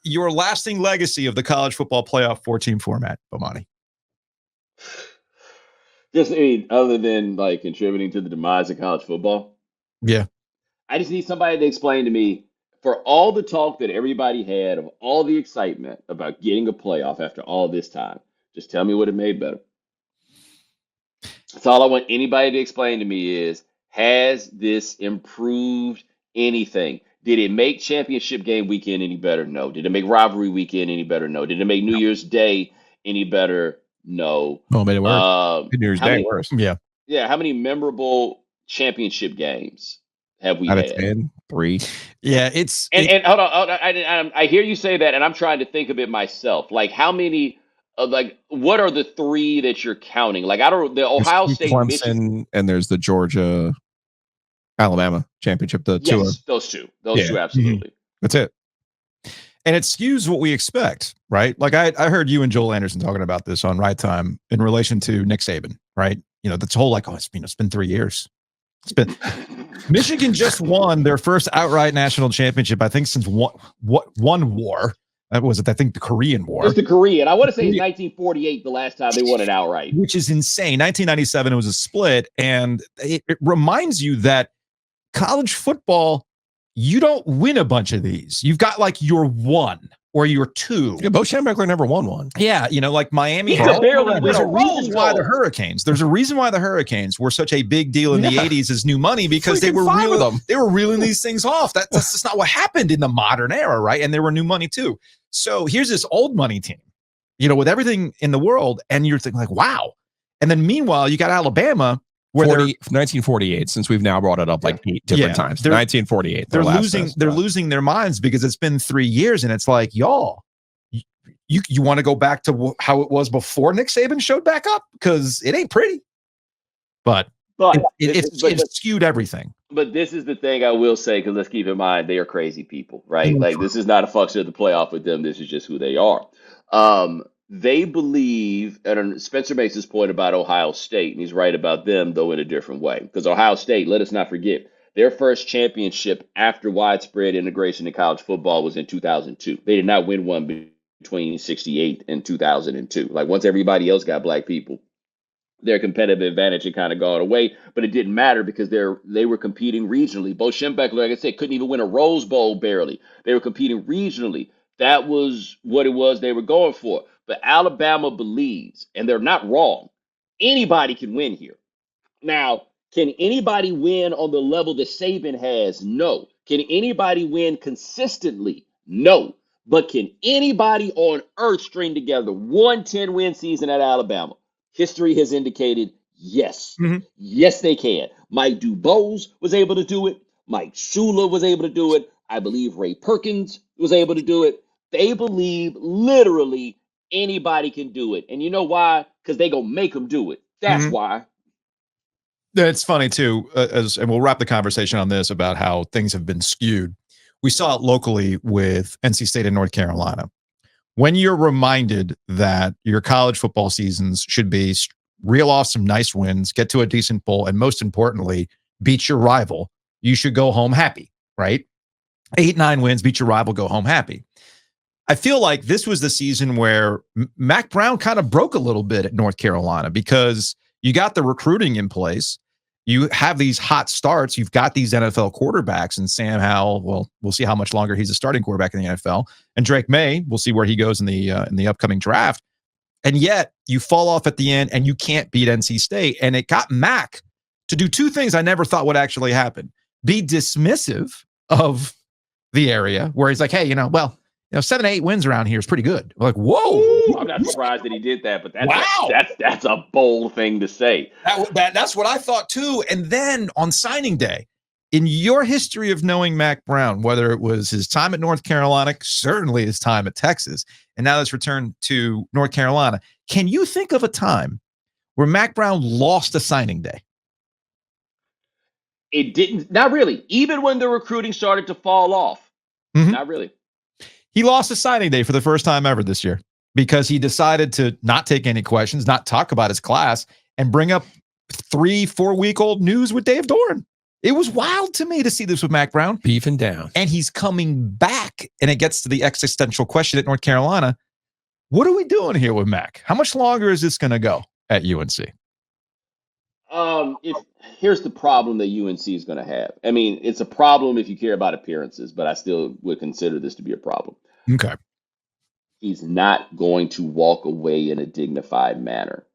your lasting legacy of the college football playoff 4-team format, Bomani? Just, I mean, other than like contributing to the demise of college football, Yeah. I just need somebody to explain to me for all the talk that everybody had of all the excitement about getting a playoff after all this time. Just tell me what it made better. That's all I want anybody to explain to me is, has this improved anything? Did it make championship game weekend any better? No. Did it make rivalry weekend any better? No. Did it make New Year's Day any better? No. Oh, it made it worse. New Year's Day worse. Yeah. Yeah. How many memorable championship games have we Out had? of 10, 3. Yeah, it's And hold on, I hear you say that, and I'm trying to think of it myself. Like, how many? Like, what are the 3 that you're counting? Like, I don't. The Ohio There's State, Clemson, Michigan, and there's the Georgia, Alabama championship. The two. yes, those two, absolutely. That's it. and it skews what we expect, right? Like I heard you and Joel Anderson talking about this on Right Time in relation to Nick Saban, right? You know, that's whole like, oh, it's been 3 years. It's been Michigan just won their first outright national championship, I think, since one war. That was it. I think the Korean War. It's the Korean. I want to say it's 1948, the last time they won it outright. Which is insane. 1997, it was a split. And it reminds you that college football, you don't win a bunch of these. You've got like your one or your two. Yeah, Bo Schembechler never won one. Yeah, you know, like Miami. There's a reason why the Hurricanes. There's a reason why the Hurricanes were such a big deal in the 80s as new money, because they were reeling these things off. That's just not what happened in the modern era, right? And they were new money too. So here's this old money team, you know, with everything in the world, and you're thinking like, wow. And then meanwhile, you got Alabama, where 1948, since we've now brought it up like 8 different times. 1948. They're losing their minds because it's been 3 years, and it's like, y'all, you want to go back to how it was before Nick Saban showed back up, because it ain't pretty. But it's skewed everything. But this is the thing I will say, because let's keep in mind, they are crazy people, right? Like, this is not a function of the playoff with them. This is just who they are. They believe, and Spencer makes this point about Ohio State, and he's right about them, though in a different way. Because Ohio State, let us not forget, their first championship after widespread integration in college football was in 2002. They did not win one between 68 and 2002. Like, once everybody else got black people, their competitive advantage had kind of gone away, but it didn't matter because they were competing regionally. Bo Schembechler, like I said, couldn't even win a Rose Bowl barely. They were competing regionally. That was what it was they were going for. But Alabama believes, and they're not wrong, anybody can win here. Now, can anybody win on the level that Saban has? No. Can anybody win consistently? No. But can anybody on earth string together one 10-win season at Alabama? History has indicated yes. Mm-hmm. Yes, they can. Mike Dubose was able to do it. Mike Shula was able to do it. I believe Ray Perkins was able to do it. They believe literally anybody can do it. And you know why? Because they going to make them do it. That's why. It's funny, too, and we'll wrap the conversation on this about how things have been skewed. We saw it locally with NC State and North Carolina. When you're reminded that your college football seasons should be reel off some nice wins, get to a decent bowl, and most importantly, beat your rival, you should go home happy, right? 8-9 wins, beat your rival, go home happy. I feel like this was the season where Mack Brown kind of broke a little bit at North Carolina, because you got the recruiting in place. You have these hot starts. You've got these NFL quarterbacks, and Sam Howell, well, we'll see how much longer he's a starting quarterback in the NFL. And Drake May, we'll see where he goes in the upcoming draft. And yet you fall off at the end and you can't beat NC State. And it got Mack to do two things I never thought would actually happen. Be dismissive of the area where he's like, hey, 7-8 wins around here is pretty good. We're like, whoa. Ooh, I'm not surprised that he did that, but that's a bold thing to say. That's what I thought too. And then on signing day, in your history of knowing Mack Brown, whether it was his time at North Carolina, certainly his time at Texas, and now let's return to North Carolina, can you think of a time where Mack Brown lost a signing day? It didn't. Not really. Even when the recruiting started to fall off. Not really. He lost a signing day for the first time ever this year because he decided to not take any questions, not talk about his class, and bring up 3-4 week old news with Dave Doran. It was wild to me to see this with Mack Brown. Beefing down. And he's coming back, and it gets to the existential question at North Carolina. What are we doing here with Mack? How much longer is this going to go at UNC? Here's the problem that UNC is going to have. I mean, it's a problem if you care about appearances, but I still would consider this to be a problem. Okay. He's not going to walk away in a dignified manner.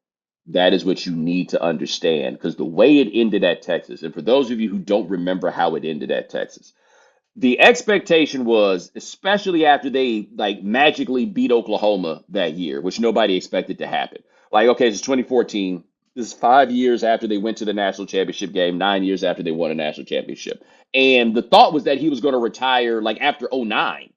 That is what you need to understand, because the way it ended at Texas, and for those of you who don't remember how it ended at Texas, the expectation was, especially after they like magically beat Oklahoma that year, which nobody expected to happen. Like, okay, it's 2014. This is 5 years after they went to the national championship game, 9 years after they won a national championship. And the thought was that he was going to retire like after 2009.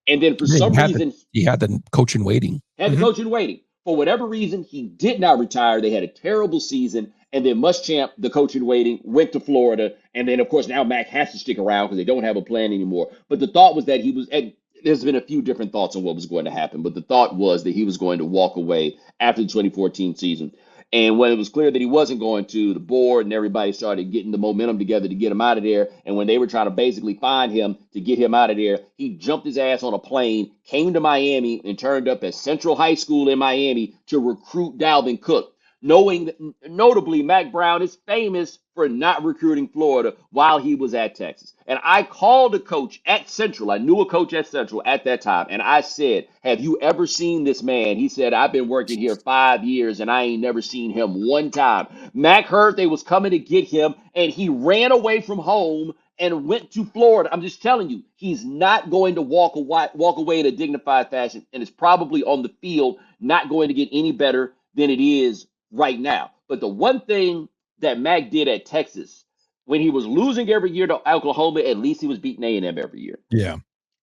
And then for some reason, he had the coach in waiting. The coach in waiting. For whatever reason, he did not retire. They had a terrible season. And then Muschamp, the coach in waiting, went to Florida. And then, of course, now Mack has to stick around because they don't have a plan anymore. But the thought was that he was, and there's been a few different thoughts on what was going to happen, but the thought was that he was going to walk away after the 2014 season. And when it was clear that he wasn't going to, the board and everybody started getting the momentum together to get him out of there. And when they were trying to basically find him to get him out of there, he jumped his ass on a plane, came to Miami, and turned up at Central High School in Miami to recruit Dalvin Cook. Knowing that, notably, Mack Brown is famous for not recruiting Florida while he was at Texas. And I called a coach at Central. I knew a coach at Central at that time. And I said, have you ever seen this man? He said, I've been working here 5 years and I ain't never seen him one time. Mack heard they was coming to get him and he ran away from home and went to Florida. I'm just telling you, he's not going to walk away in a dignified fashion. And it's probably on the field not going to get any better than it is right now. But the one thing that Mack did at Texas, when he was losing every year to Oklahoma, at least he was beating A&M every year. Yeah.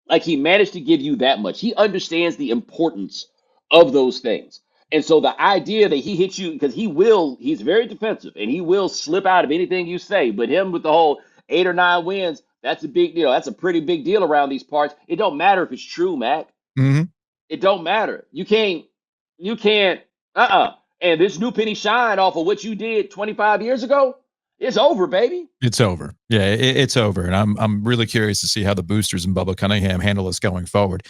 Like, he managed to give you that much. He understands the importance of those things. And so the idea that he hits you, because he's very defensive and he will slip out of anything you say. But him with the whole 8 or 9 wins, that's a big deal. That's a pretty big deal around these parts. It don't matter if it's true, Mack. Mm-hmm. It don't matter. You can't, And this new penny shine off of what you did 25 years ago, it's over, baby. It's over. Yeah, it's over. And I'm really curious to see how the boosters and Bubba Cunningham handle this going forward.